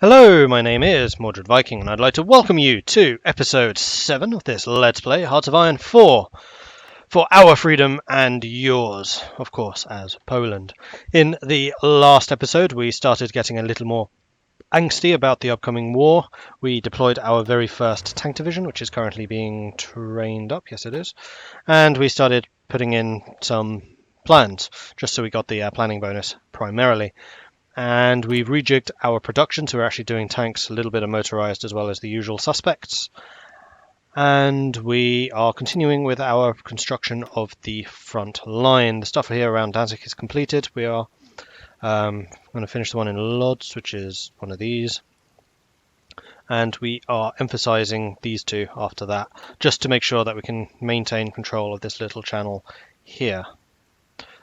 Hello, my name is Mordred Viking, and I'd like to welcome you to episode 7 of this Let's Play Hearts of Iron 4 for our freedom and yours, of course, as Poland. In the last episode, we started getting a little more angsty about the upcoming war. We deployed our very first tank division, which is currently being trained up. Yes, it is. And we started putting in some plans, just so we got the planning bonus primarily. And we've rejigged our production, so we're actually doing tanks, a little bit of motorized as well as the usual suspects. And we are continuing with our construction of the front line. The stuff here around Danzig is completed. We are going to finish the one in Lodz, which is one of these. And we are emphasizing these two after that, just to make sure that we can maintain control of this little channel here.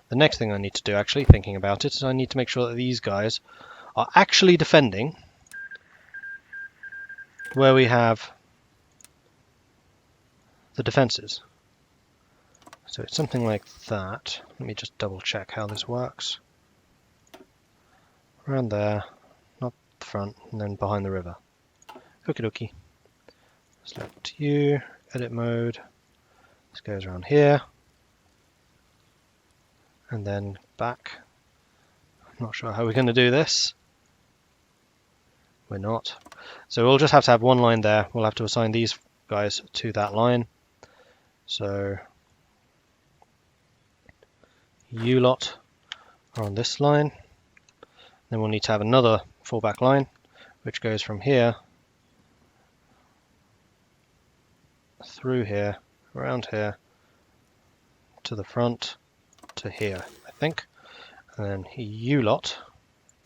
The next thing I need to do, actually, thinking about it, is I need to make sure that these guys are actually defending where we have the defenses. So it's something like that. Let me just double check how this works. Around there, not the front, and then behind the river. Okie dokie. Select you, edit mode. This goes around here. And then back. I'm not sure how we're going to do this. We're not. So we'll just have to have one line there. We'll have to assign these guys to that line. So you lot are on this line. Then we'll need to have another fallback line, which goes from here through here, around here, to the front, to here, I think. And then you lot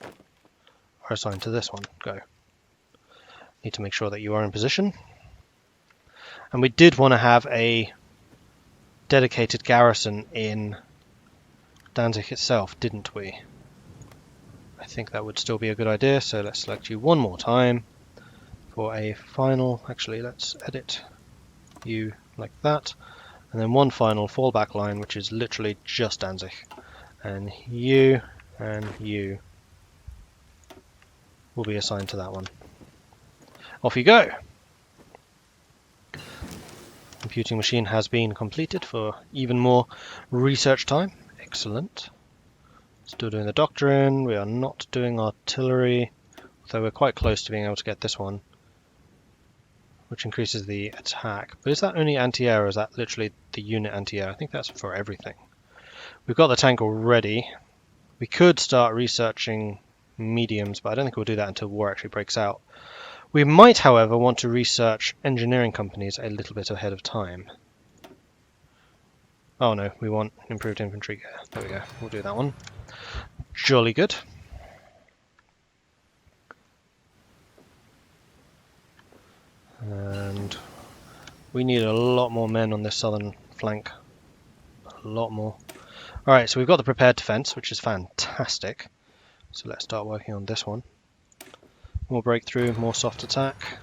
are assigned to this one. Go. Need to make sure that you are in position. And we did want to have a dedicated garrison in Danzig itself, didn't we? I think that would still be a good idea, so let's select you one more time for a final. Actually, let's edit you like that. And then one final fallback line, which is literally just Danzig. And you will be assigned to that one. Off you go! Computing machine has been completed for even more research time. Excellent. Still doing the doctrine. We are not doing artillery, although we're quite close to being able to get this one, which increases the attack. But is that only anti-air, or is that literally the unit anti-air? I think that's for everything. We've got the tank already. We could start researching mediums, but I don't think we'll do that until war actually breaks out. We might, however, want to research engineering companies a little bit ahead of time. Oh no, we want improved infantry. There we go, we'll do that one. Jolly good. And we need a lot more men on this southern flank. A lot more. Alright, so we've got the prepared defense, which is fantastic. So let's start working on this one. More breakthrough, more soft attack.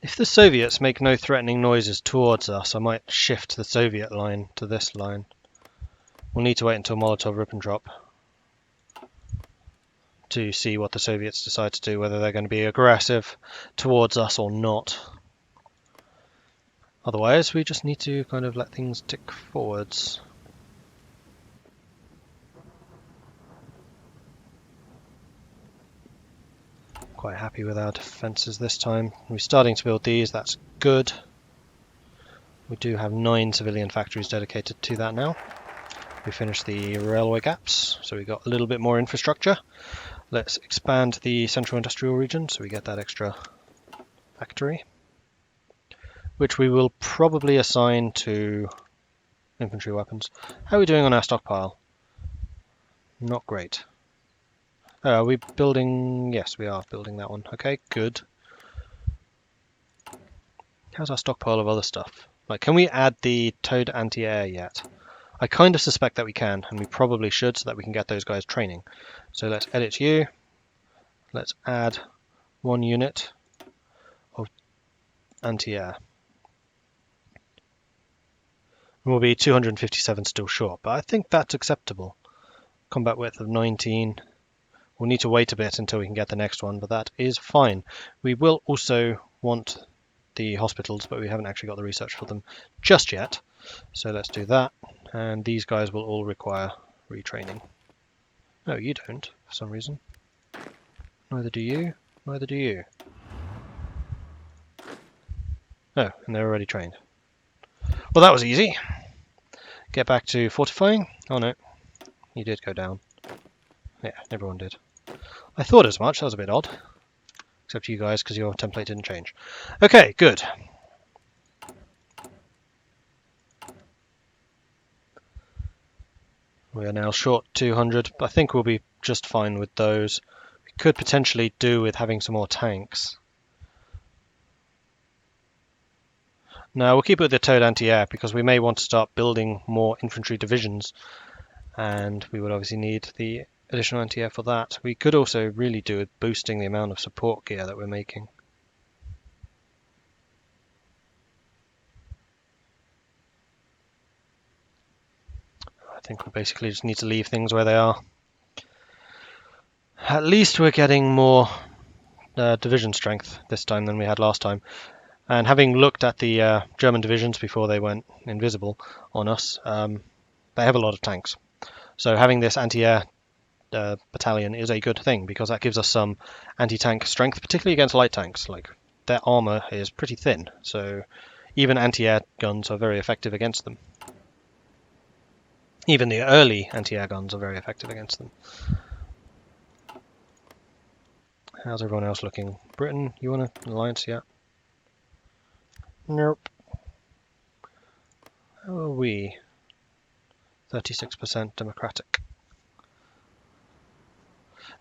If the Soviets make no threatening noises towards us, I might shift the Soviet line to this line. We'll need to wait until Molotov-Ribbentrop to see what the Soviets decide to do, whether they're going to be aggressive towards us or not. Otherwise, we just need to kind of let things tick forwards. Quite happy with our defences this time. We're starting to build these, that's good. We do have 9 civilian factories dedicated to that now. We finished the railway gaps, so we got a little bit more infrastructure. Let's expand the central industrial region so we get that extra factory, which we will probably assign to infantry weapons. How are we doing on our stockpile? Not great. Are we building? Yes, we are building that one. Okay, good. How's our stockpile of other stuff? Like, can we add the towed anti-air yet? I kind of suspect that we can, and we probably should, so that we can get those guys training. So let's edit you. Let's add 1 unit of anti-air. We'll be 257 still short, but I think that's acceptable. Combat width of 19. We'll need to wait a bit until we can get the next one, but that is fine. We will also want the hospitals, but we haven't actually got the research for them just yet. So let's do that. And these guys will all require retraining. No, you don't, for some reason. Neither do you. Neither do you. Oh, and they're already trained. Well, that was easy. Get back to fortifying. Oh no, you did go down. Yeah, everyone did. I thought as much. That was a bit odd. Except you guys, because your template didn't change. Okay, good. We are now short 200. I think we'll be just fine with those. We could potentially do with having some more tanks. No, we'll keep it with the towed anti-air because we may want to start building more infantry divisions, and we would obviously need the additional anti-air for that. We could also really do with boosting the amount of support gear that we're making. I think we basically just need to leave things where they are. At least we're getting more division strength this time than we had last time. And having looked at the German divisions before they went invisible on us, they have a lot of tanks. So having this anti-air battalion is a good thing because that gives us some anti-tank strength, particularly against light tanks. Like their armor is pretty thin, so even anti-air guns are very effective against them. Even the early anti-air guns are very effective against them. How's everyone else looking? Britain, you want an alliance yet? Nope. How are we? 36% democratic.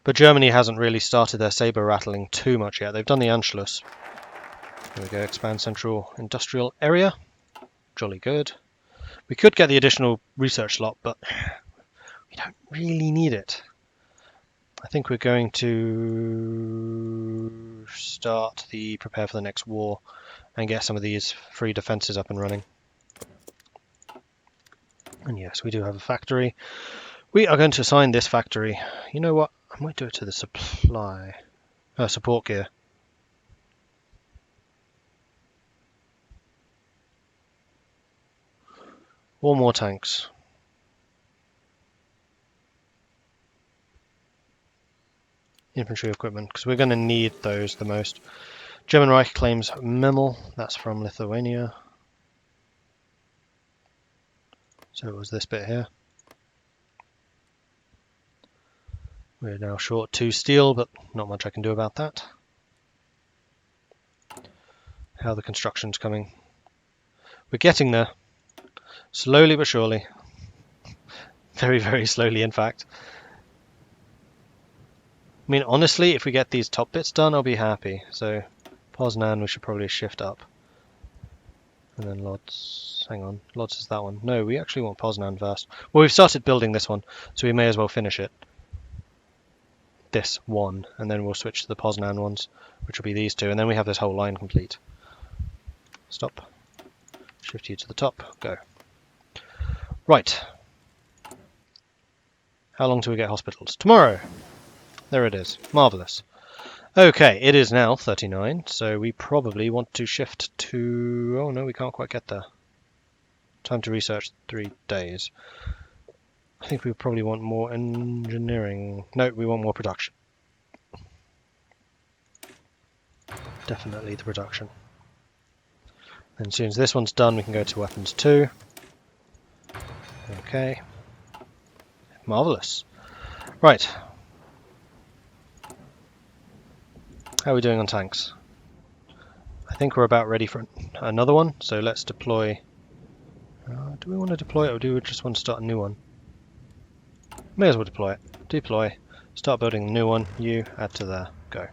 But Germany hasn't really started their saber rattling too much yet. They've done the Anschluss. Here we go, expand central industrial area. Jolly good. We could get the additional research slot, but we don't really need it. I think we're going to start the prepare for the next war and get some of these free defences up and running. And yes, we do have a factory. We are going to assign this factory. You know what? I might do it to the support gear. Or more tanks. Infantry equipment, because we're going to need those the most. German Reich claims Memel. That's from Lithuania. So it was this bit here. We're now short 2 steel, but not much I can do about that. How the construction's coming. We're getting there. Slowly but surely. Very, very slowly, in fact. I mean, honestly, if we get these top bits done, I'll be happy. So, Poznan, we should probably shift up. And then Lodz. Hang on. Lodz is that one. No, we actually want Poznan first. Well, we've started building this one, so we may as well finish it. This one. And then we'll switch to the Poznan ones, which will be these two. And then we have this whole line complete. Stop. Shift you to the top. Go. Right. How long till we get hospitals? Tomorrow! There it is. Marvellous. Okay, it is now 39, so we probably want to shift to... Oh no, we can't quite get there. Time to research 3 days. I think we probably want more engineering. No, we want more production. Definitely the production. And as soon as this one's done, we can go to weapons 2. Okay. Marvellous. Right. How are we doing on tanks? I think we're about ready for another one, so let's deploy. Do we want to deploy it, or do we just want to start a new one? May as well deploy it. Deploy. Start building a new one. You add to there. Go.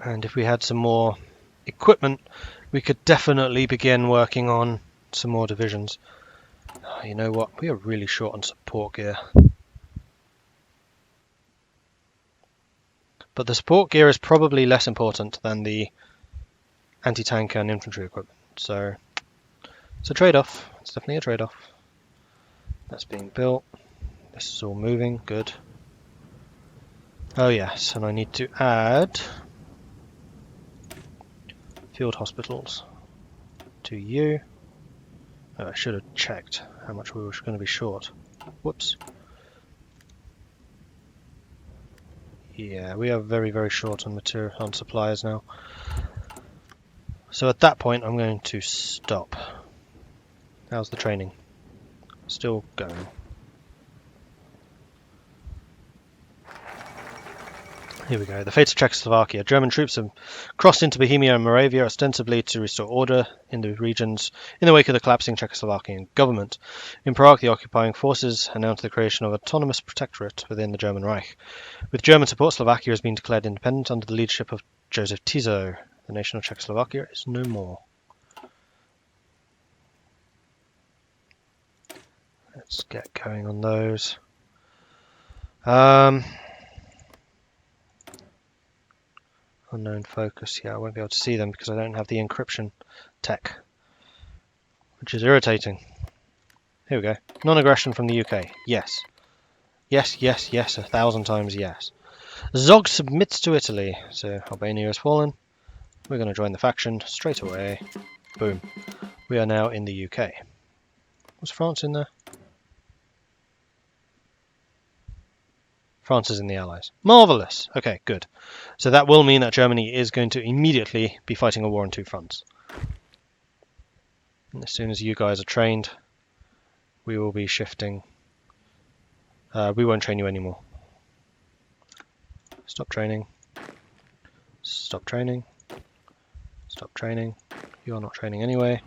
And if we had some more equipment, we could definitely begin working on some more divisions. Oh, you know what? We are really short on support gear. But the support gear is probably less important than the anti-tank and infantry equipment. So it's a trade-off. It's definitely a trade-off. That's being built. This is all moving. Good. Oh yes, and I need to add field hospitals to you. Oh, I should have checked how much we were going to be short. Whoops. Yeah, we are very, very short on material, on supplies now. So at that point, I'm going to stop. How's the training? Still going. Here we go. The fate of Czechoslovakia. German troops have crossed into Bohemia and Moravia ostensibly to restore order in the regions in the wake of the collapsing Czechoslovakian government. In Prague, the occupying forces announced the creation of an autonomous protectorate within the German Reich. With German support, Slovakia has been declared independent under the leadership of Joseph Tiso. The nation of Czechoslovakia is no more. Let's get going on those. Unknown focus. Yeah, I won't be able to see them because I don't have the encryption tech, which is irritating. Here we go. Non-aggression from the UK. Yes. Yes, yes, yes. 1,000 times yes. Zog submits to Italy. So Albania has fallen. We're going to join the faction straight away. Boom. We are now in the UK. Was France in there? France is in the Allies. Marvellous! Okay, good. So that will mean that Germany is going to immediately be fighting a war on two fronts. And as soon as you guys are trained, we will be shifting. We won't train you anymore. Stop training. Stop training. Stop training. You are not training anyway,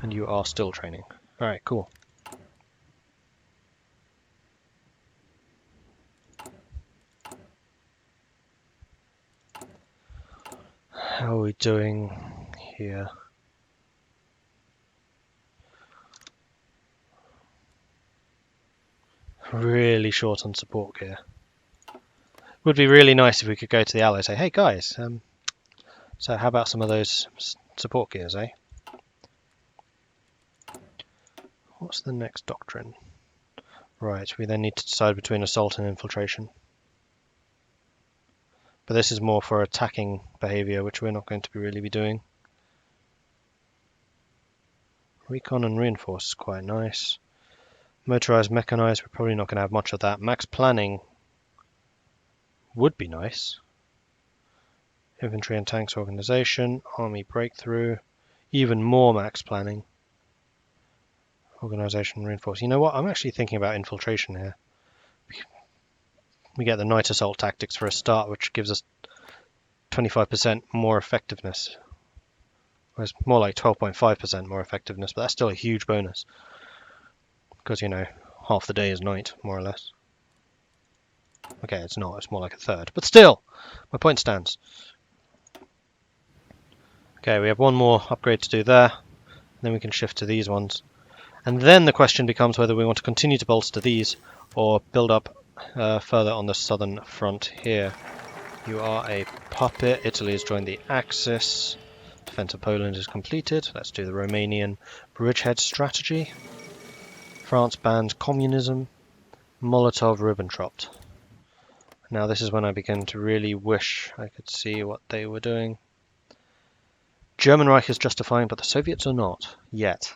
and you are still training. Alright, cool. How are we doing here? Really short on support gear. Would be really nice if we could go to the Allies and say, hey guys, so how about some of those support gears, eh? What's the next doctrine? Right, we then need to decide between assault and infiltration. But this is more for attacking behavior, which we're not going to really be doing. Recon and reinforce is quite nice. Motorized, mechanized, we're probably not going to have much of that. Max planning would be nice. Infantry and tanks organization, army breakthrough, even more max planning. Organization reinforce. You know what? I'm actually thinking about infiltration here. We get the night assault tactics for a start, which gives us 25% more effectiveness. Well, it's more like 12.5% more effectiveness, but that's still a huge bonus. Because, you know, half the day is night, more or less. Okay, it's not. It's more like a third. But still, my point stands. Okay, we have one more upgrade to do there. Then we can shift to these ones. And then the question becomes whether we want to continue to bolster these or build up further on the southern front here. You are a puppet. Italy has joined the Axis. Defense of Poland is completed. Let's do the Romanian bridgehead strategy. France banned communism. Molotov-Ribbentrop. Now this is when I begin to really wish I could see what they were doing. German Reich is justifying, but the Soviets are not, yet.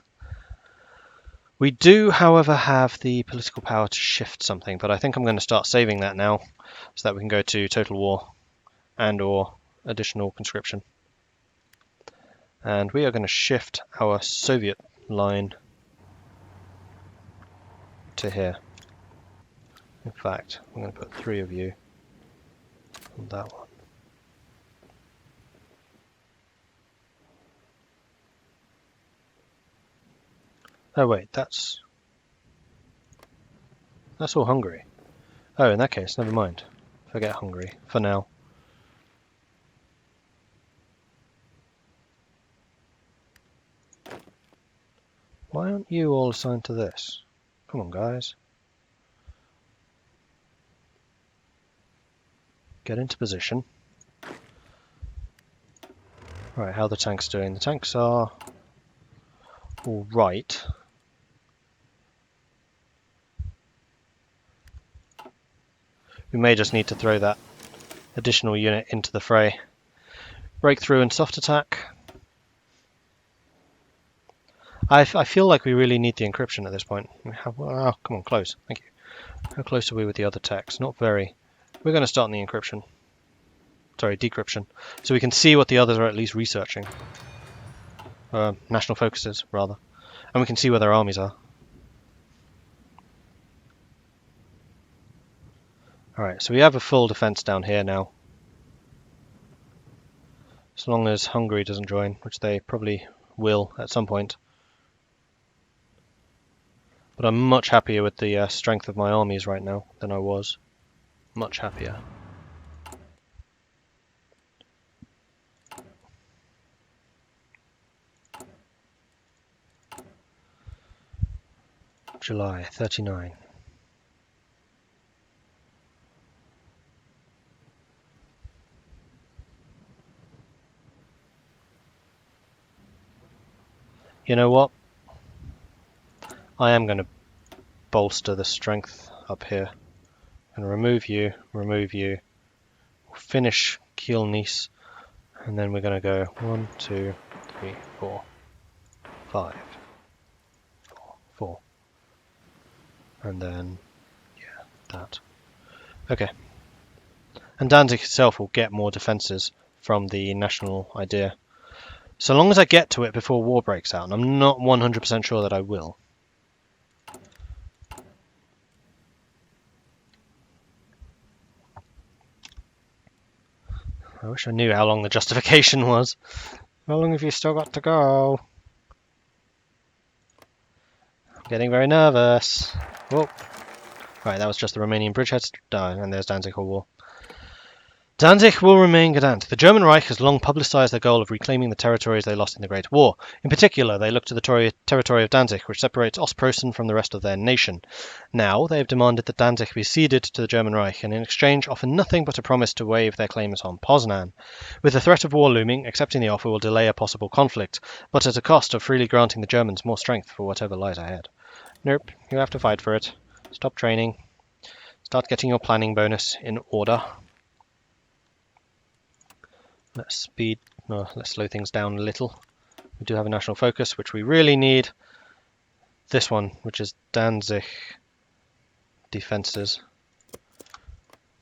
We do, however, have the political power to shift something, but I think I'm going to start saving that now, so that we can go to total war and or additional conscription. And we are going to shift our Soviet line to here. In fact, I'm going to put 3 of you on that one. Oh wait, that's all Hungary. Oh, in that case, never mind. Forget Hungary for now. Why aren't you all assigned to this? Come on, guys. Get into position. Right, how are the tanks doing? The tanks are all right. We may just need to throw that additional unit into the fray. Breakthrough and soft attack. I feel like we really need the encryption at this point. Oh, come on, close. Thank you. How close are we with the other techs? Not very. We're going to start on the encryption. Sorry, decryption. So we can see what the others are at least researching. National focuses, rather. And we can see where their armies are. Alright, so we have a full defense down here now. As long as Hungary doesn't join, which they probably will at some point. But I'm much happier with the strength of my armies right now than I was. Much happier. July 39. You know what? I am going to bolster the strength up here. I'm going to remove you, finish Kiel Nice, and then we're going to go 1, 2, 3, 4, 5, 4, and then, yeah, that. Okay. And Danzig itself will get more defences from the national idea. So long as I get to it before war breaks out, and I'm not 100% sure that I will. I wish I knew how long the justification was. How long have you still got to go? I'm getting very nervous. Whoa. Right, that was just the Romanian bridgeheads. And there's Danzig War. Danzig will remain Gdansk. The German Reich has long publicised their goal of reclaiming the territories they lost in the Great War. In particular, they look to the territory of Danzig, which separates Ostpreußen from the rest of their nation. Now, they have demanded that Danzig be ceded to the German Reich, and in exchange offer nothing but a promise to waive their claims on Poznan. With the threat of war looming, accepting the offer will delay a possible conflict, but at a cost of freely granting the Germans more strength for whatever lies ahead. Nope, you have to fight for it. Stop training. Start getting your planning bonus in order. Let's slow things down a little. We do have a national focus, which we really need. This one, which is Danzig defences.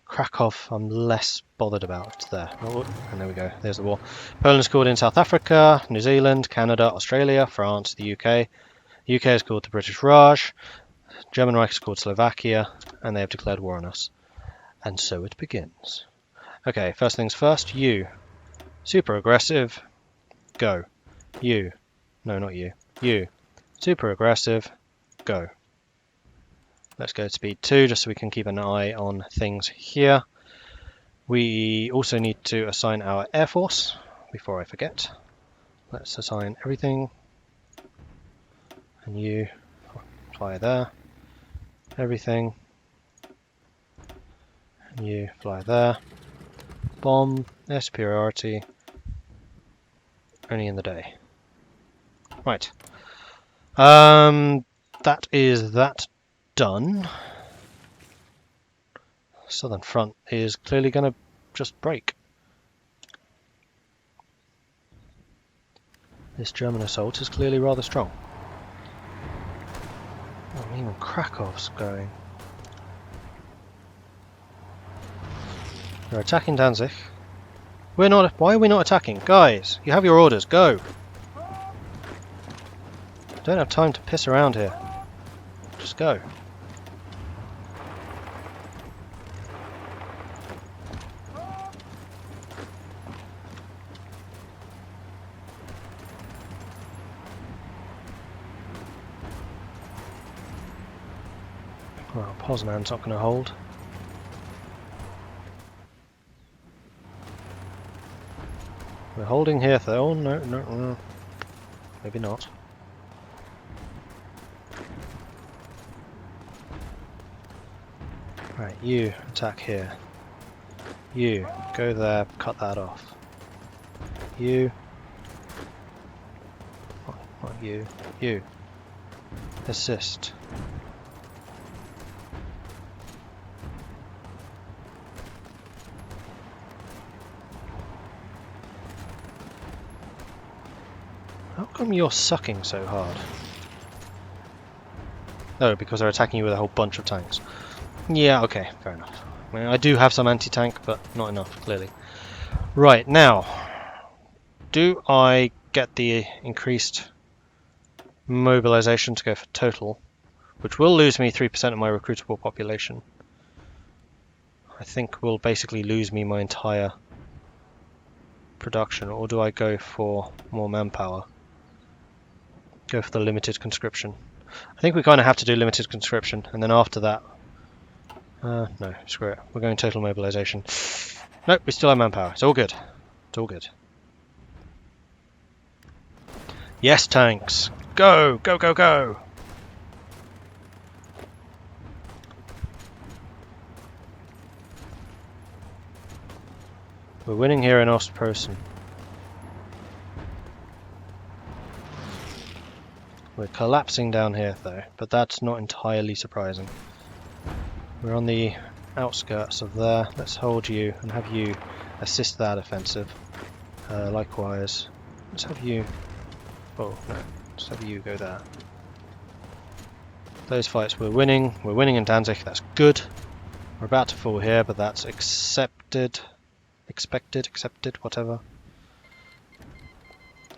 Krakow, I'm less bothered about. There. Oh, and there we go. There's the war. Poland's called in South Africa, New Zealand, Canada, Australia, France, the UK. The UK is called the British Raj. German Reich is called Slovakia, and they have declared war on us. And so it begins. Okay, first things first, you. Super aggressive. Go. You. No, not you. You. Super aggressive. Go. Let's go to speed 2 just so we can keep an eye on things here. We also need to assign our Air Force before I forget. Let's assign everything. And you fly there. Everything. And you fly there. Bomb, air superiority, only in the day. Right. That is that done. Southern front is clearly going to just break. This German assault is clearly rather strong. Oh, even Krakow's going. They're attacking Danzig. We're not. Why are we not attacking? Guys, you have your orders. Go! Don't have time to piss around here. Just go. Well, Poznan's not going to hold. We're holding here, though. Oh, no. Maybe not. Right, you attack here. You go there, cut that off. You You. Assist. How come you're sucking so hard? Oh, because they're attacking you with a whole bunch of tanks. Yeah, okay, fair enough. I mean, I do have some anti-tank, but not enough, clearly. Right, now, do I get the increased mobilization to go for total, which will lose me 3% of my recruitable population? I think will basically lose me my entire production, or do I go for more manpower? Go for the limited conscription. I think we kind of have to do limited conscription, and then after that... no, screw it. We're going total mobilization. Nope, we still have manpower. It's all good. It's all good. Yes, tanks! Go! Go, go, go! We're winning here in Ostpreußen. We're collapsing down here though, but that's not entirely surprising. We're on the outskirts of there. Let's hold you and have you assist that offensive. Likewise, let's have you... Oh no, let's have you go there. Those fights we're winning. We're winning in Danzig, that's good. We're about to fall here, but that's accepted, whatever.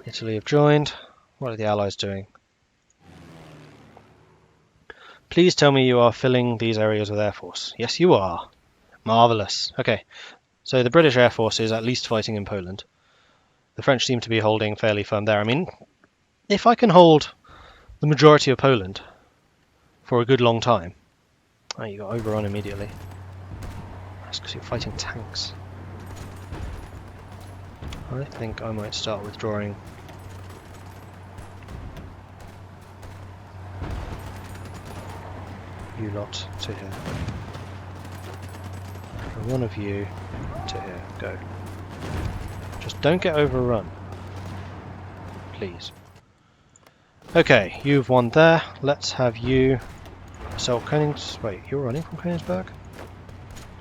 Italy have joined. What are the Allies doing? Please tell me you are filling these areas with Air Force. Yes, you are. Marvellous. Okay, so the British Air Force is at least fighting in Poland. The French seem to be holding fairly firm there. I mean, if I can hold the majority of Poland for a good long time... Oh, you got overrun immediately. That's because you're fighting tanks. I think I might start withdrawing. You lot to here. And one of you to here. Go. Just don't get overrun. Please. Okay, you've won there. Let's have you assault Königs... Wait, you're running from Königsberg?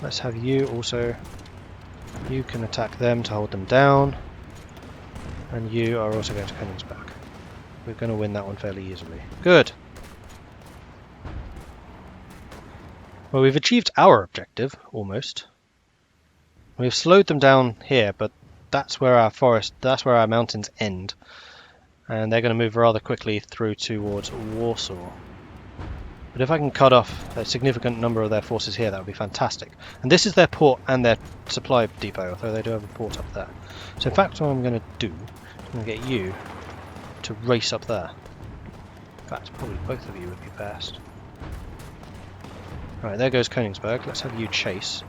Let's have you also... You can attack them to hold them down. And you are also going to Königsberg. We're going to win that one fairly easily. Good! Well, we've achieved our objective, almost. We've slowed them down here, but that's where our mountains end. And they're going to move rather quickly through towards Warsaw. But if I can cut off a significant number of their forces here, that would be fantastic. And this is their port and their supply depot, although they do have a port up there. So in fact what I'm going to do, I'm going to get you to race up there. In fact, probably both of you would be best. Right, there goes Königsberg. Let's have you chase.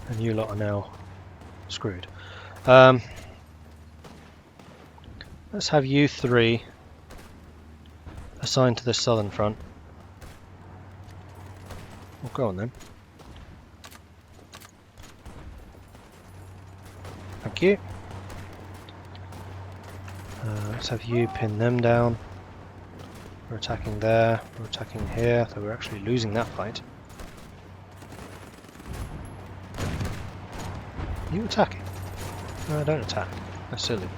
And you lot are now screwed. Let's have you three assigned to the southern front. Well, go on then. Thank you. Let's have you pin them down. We're attacking there, we're attacking here, so we're actually losing that fight. Are you attacking? No, don't attack. That's silly.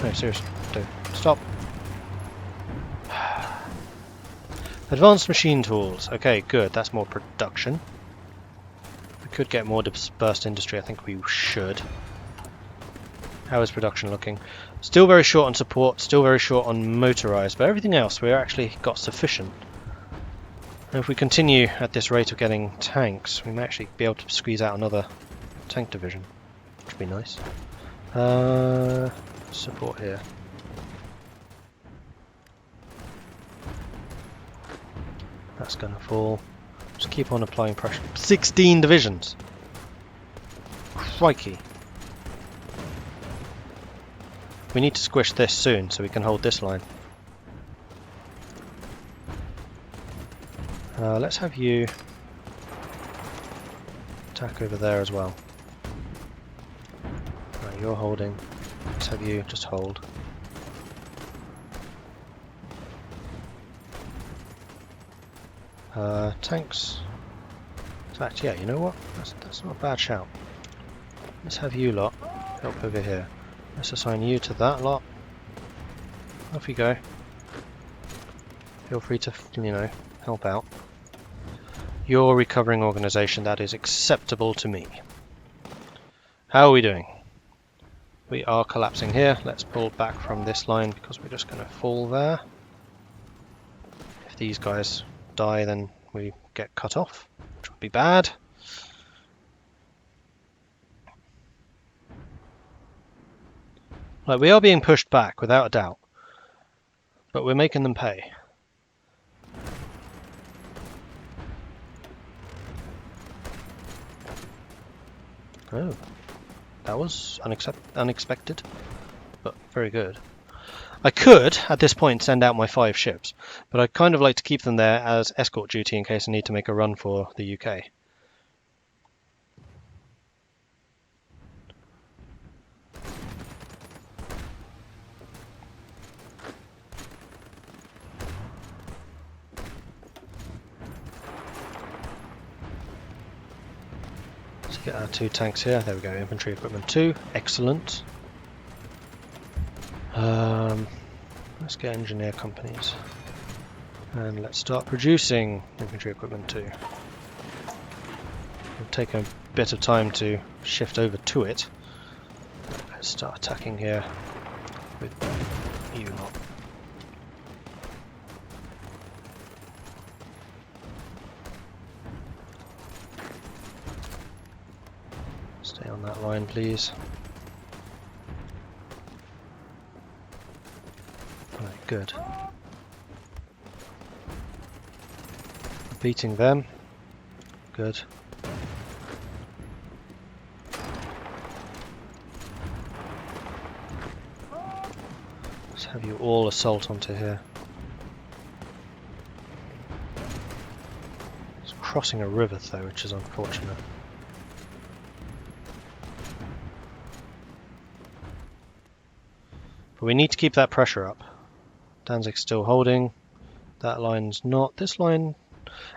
No, seriously, don't. Stop. Advanced machine tools. Okay, good. That's more production. We could get more dispersed industry. I think we should. How is production looking? Still very short on support, still very short on motorized, but everything else we're actually got sufficient. And if we continue at this rate of getting tanks, we may actually be able to squeeze out another tank division, which would be nice. Support here. That's going to fall. Just keep on applying pressure. 16 divisions! Crikey. We need to squish this soon so we can hold this line. Let's have you attack over there as well. Right, you're holding. Let's have you just hold. Tanks. In fact, yeah, you know what? That's not a bad shout. Let's have you lot help over here. Let's assign you to that lot. Off you go. Feel free to, you know, help out. Your recovering organisation, that is acceptable to me. How are we doing? We are collapsing here. Let's pull back from this line because we're just going to fall there. If these guys die, then we get cut off, which would be bad. Like, we are being pushed back without a doubt, but we're making them pay. Oh, that was unexpected, but very good. I could, at this point, send out my 5 ships, but I'd kind of like to keep them there as escort duty in case I need to make a run for the UK. Let's get our 2 tanks here. There we go, infantry equipment 2. Excellent. Let's get engineer companies. And let's start producing infantry equipment 2. It'll take a bit of time to shift over to it. Let's start attacking here with you lot. Stay on that line, please. Right, good. Beating them. Good. Let's have you all assault onto here. It's crossing a river though, which is unfortunate. But we need to keep that pressure up. Danzig's still holding. That line's not. This line,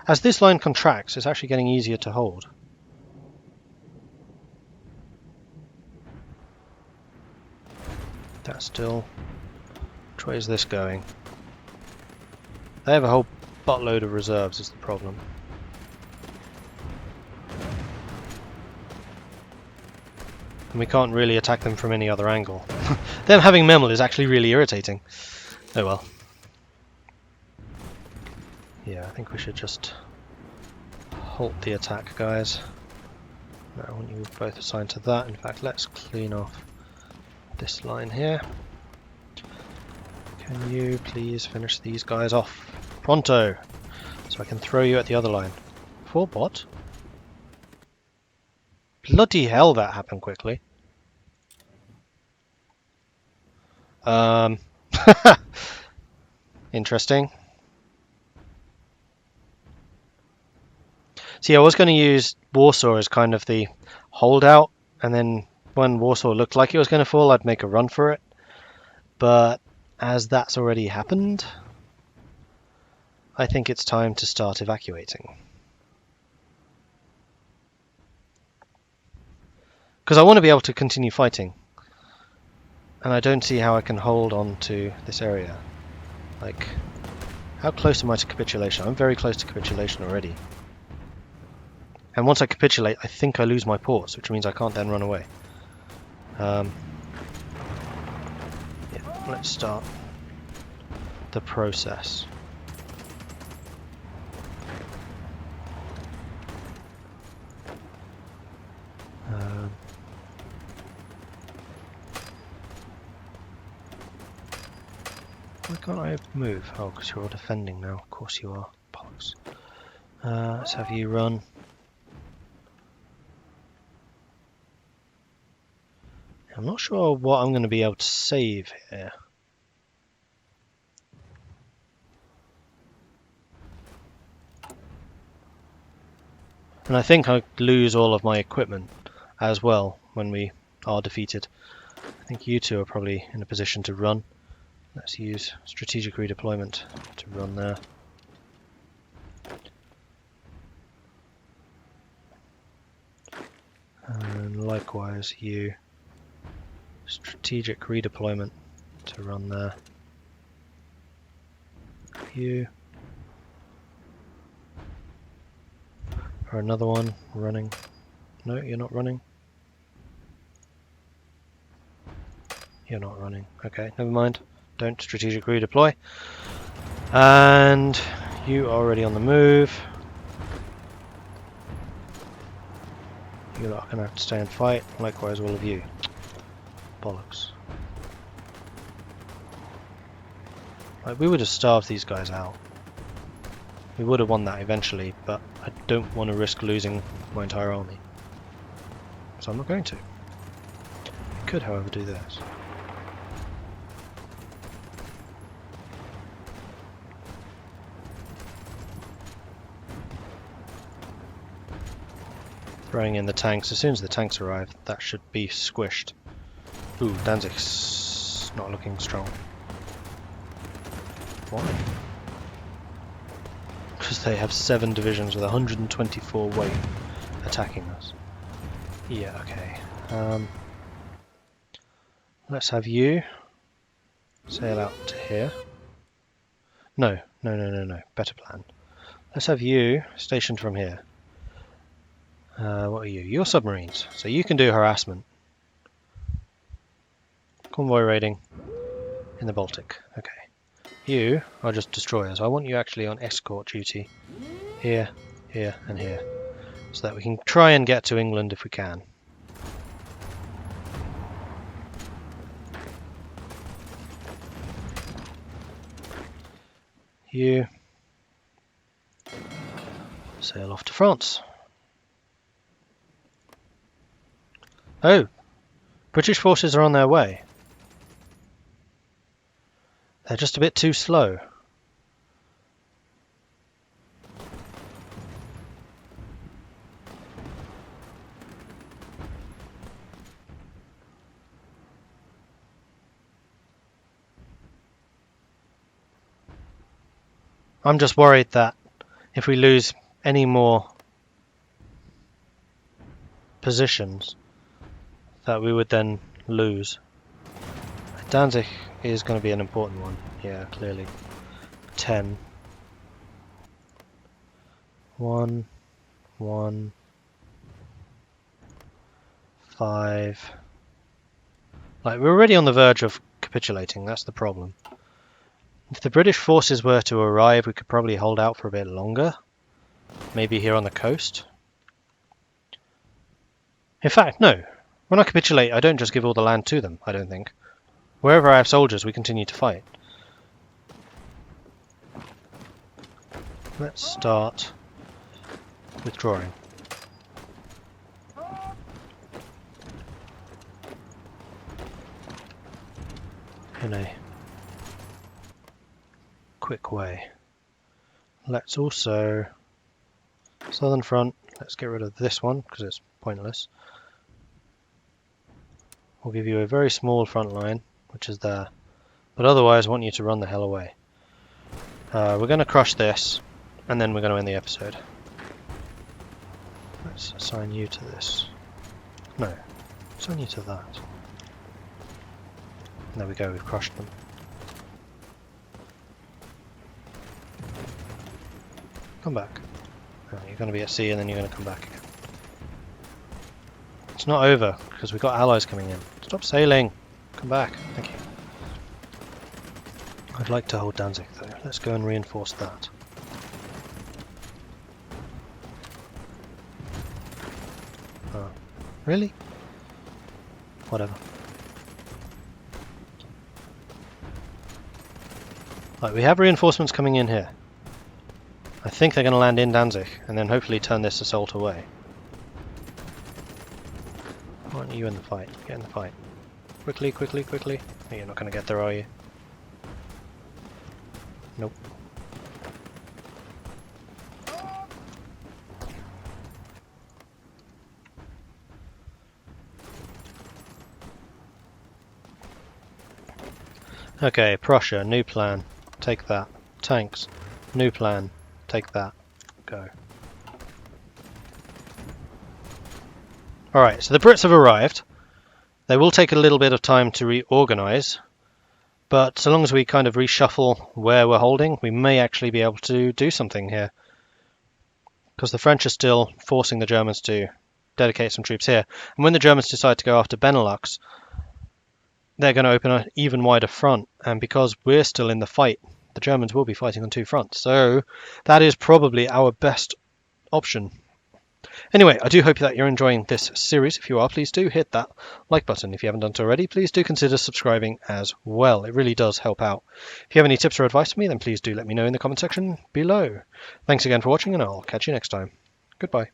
as this line contracts, it's actually getting easier to hold. That's still. Which way is this going? They have a whole buttload of reserves is the problem. And we can't really attack them from any other angle. Them having Memel is actually really irritating. Oh well. Yeah, I think we should just halt the attack, guys. No, I want you both assigned to that. In fact, let's clean off this line here. Can you please finish these guys off? Pronto! So I can throw you at the other line. For what? Bloody hell, that happened quickly. Interesting. See, I was going to use Warsaw as kind of the holdout, and then when Warsaw looked like it was going to fall, I'd make a run for it. But as that's already happened, I think it's time to start evacuating. Because I want to be able to continue fighting. And I don't see how I can hold on to this area. Like, how close am I to capitulation? I'm very close to capitulation already. And once I capitulate, I think I lose my ports, which means I can't then run away. Yeah, let's start the process. Why can't I move? Oh, because you're all defending now. Of course you are. Bollocks. Let's have you run. I'm not sure what I'm going to be able to save here. And I think I lose all of my equipment as well when we are defeated. I think you two are probably in a position to run. Let's use strategic redeployment to run there. And likewise you, strategic redeployment to run there. You. Or another one running. No, you're not running. You're not running. Okay, never mind. Don't strategic redeploy. And you are already on the move. You're not going to have to stay and fight. Likewise, all of you. Bollocks. Like, we would have starved these guys out. We would have won that eventually, but I don't want to risk losing my entire army. So I'm not going to. I could, however, do this. Throwing in the tanks. As soon as the tanks arrive, that should be squished. Ooh, Danzig's not looking strong. Why? Because they have 7 divisions with 124 weight attacking us. Yeah, okay. Let's have you sail out to here. No. Better plan. Let's have you stationed from here. What are you? You're submarines, so you can do harassment. Convoy raiding in the Baltic. Okay. You are just destroyers. I want you actually on escort duty. Here, here, and here. So that we can try and get to England if we can. You sail off to France. Oh! British forces are on their way. They're just a bit too slow. I'm just worried that if we lose any more positions, that we would then lose. Danzig is going to be an important one. Yeah, clearly. 10. 1, 1, 5. Like, we're already on the verge of capitulating, that's the problem. If the British forces were to arrive, we could probably hold out for a bit longer. Maybe here on the coast. In fact, no. When I capitulate, I don't just give all the land to them, I don't think. Wherever I have soldiers, we continue to fight. Let's start withdrawing. In a quick way. Let's also southern front. Let's get rid of this one because it's pointless. We'll give you a very small front line, which is there, but otherwise I want you to run the hell away. We're going to crush this, and then we're going to end the episode. Let's assign you to this. No, assign you to that. There we go, we've crushed them. Come back. Oh, you're going to be at sea and then you're going to come back again. It's not over, because we've got allies coming in. Stop sailing! Come back. Thank you. I'd like to hold Danzig though. Let's go and reinforce that. Oh. Really? Whatever. Right, we have reinforcements coming in here. I think they're going to land in Danzig, and then hopefully turn this assault away. Why aren't you in the fight? Get in the fight. Quickly, quickly, quickly. Oh, you're not going to get there, are you? Nope. Okay, Prussia, new plan. Take that. Tanks, new plan. Take that. Go. Alright, so the Brits have arrived. They will take a little bit of time to reorganise, but so long as we kind of reshuffle where we're holding, we may actually be able to do something here. Because the French are still forcing the Germans to dedicate some troops here. And when the Germans decide to go after Benelux, they're going to open an even wider front. And because we're still in the fight, the Germans will be fighting on two fronts. So that is probably our best option. Anyway, I do hope that you're enjoying this series. If you are, please do hit that like button. If you haven't done so already, please do consider subscribing as well. It really does help out. If you have any tips or advice for me, then please do let me know in the comment section below. Thanks again for watching, and I'll catch you next time. Goodbye.